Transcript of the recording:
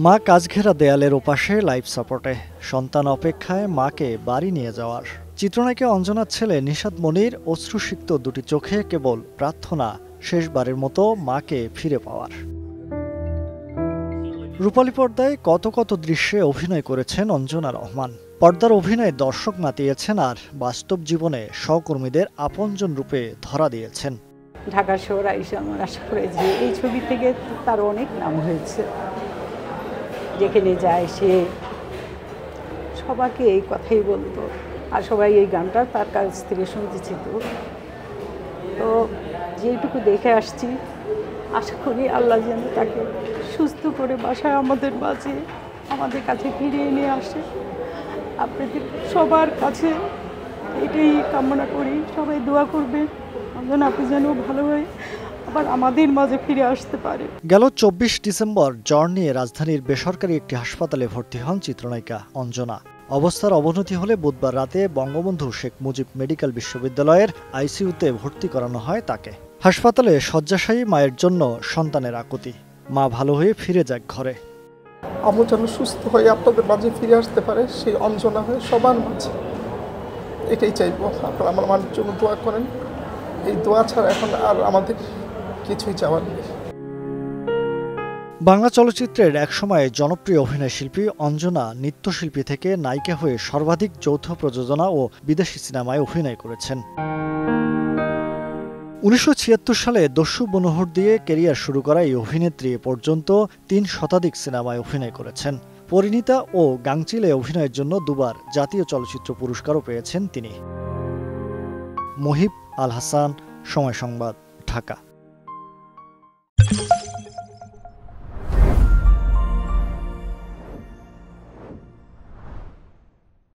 মা কাজঘেরা দেয়ালের ওপাশে লাইফ সাপোর্টে, সন্তান অপেক্ষায় মাকে বাড়ি নিয়ে যাওয়ার। চিত্রনায়িকা অঞ্জনার ছেলে নিশাত মনির অশ্রুসিক্ত দুটি চোখে কেবল প্রার্থনা শেষবারের মতো মাকে ফিরে পাওয়ার। রূপালী পর্দায় কত কত দৃশ্যে অভিনয় করেছেন অঞ্জনা রহমান। পর্দার অভিনয়ে দর্শক মাতিয়েছেন, আর বাস্তব জীবনে সহকর্মীদের আপনজন রূপে ধরা দিয়েছেন। ঢাকা শহর আইসা আমার আশা করে যে এই ছবি থেকে তার অনেক নাম হয়েছে। যেখানে যায় সে সবাইকে এই কথাই বলতো, আর সবাই এই গানটা তার কাছ থেকে শুনতেছি। তো যেটুকু দেখে আসছি, আশা করি আল্লাহ যেন তাকে সুস্থ করে বাসায় আমাদের মাঝে আমাদের কাছে ফিরিয়ে নিয়ে আসে। আপনাদের সবার কাছে এটাই কামনা করি, সবাই দোয়া করবেন যেন আপনি যেন ভালোভাবে আবার আমাদের মাঝে ফিরে আসতে পারে। গেল 24 ডিসেম্বর জ্বর নিয়ে রাজধানীর বেসরকারি একটি হাসপাতালে ভর্তি হন চিত্রনায়িকা অঞ্জনা। অবস্থার অবনতি হলে বুধবার রাতে বঙ্গবন্ধু শেখ মুজিব মেডিকেল বিশ্ববিদ্যালয়ের আইসিইউতে ভর্তি করানো হয় তাকে। হাসপাতালে শয্যাশায়ী মায়ের জন্য সন্তানের আকুতি, মা ভালো হয়ে ফিরে যাক ঘরে। আম্মু যেন সুস্থ হয়ে আপনাদের মাঝে ফিরে আসতে পারে, সেই অঞ্জনা হয়ে সবার মাঝে, এটাই চাইবো। আপনারা আমার মায়ের জন্য দোয়া করেন। এই দোয়া ছাড়া এখন আর আমাদের কিছুই চাওয়ার নেই। বাংলা চলচ্চিত্রের একসময় জনপ্রিয় অভিনয়শিল্পী অঞ্জনা নৃত্যশিল্পী থেকে নায়িকা হয়ে সর্বাধিক যৌথ প্রযোজনা ও বিদেশি সিনেমায় অভিনয় করেছেন। 1976 সালে দস্যু মনোহর দিয়ে ক্যারিয়ার শুরু করা এই অভিনেত্রী এ পর্যন্ত 3 শতাধিক সিনেমায় অভিনয় করেছেন। পরিণীতা ও গাংচিলে অভিনয়ের জন্য দুবার জাতীয় চলচ্চিত্র পুরস্কারও পেয়েছেন তিনি। মহিব আল হাসান, সময় সংবাদ, ঢাকা।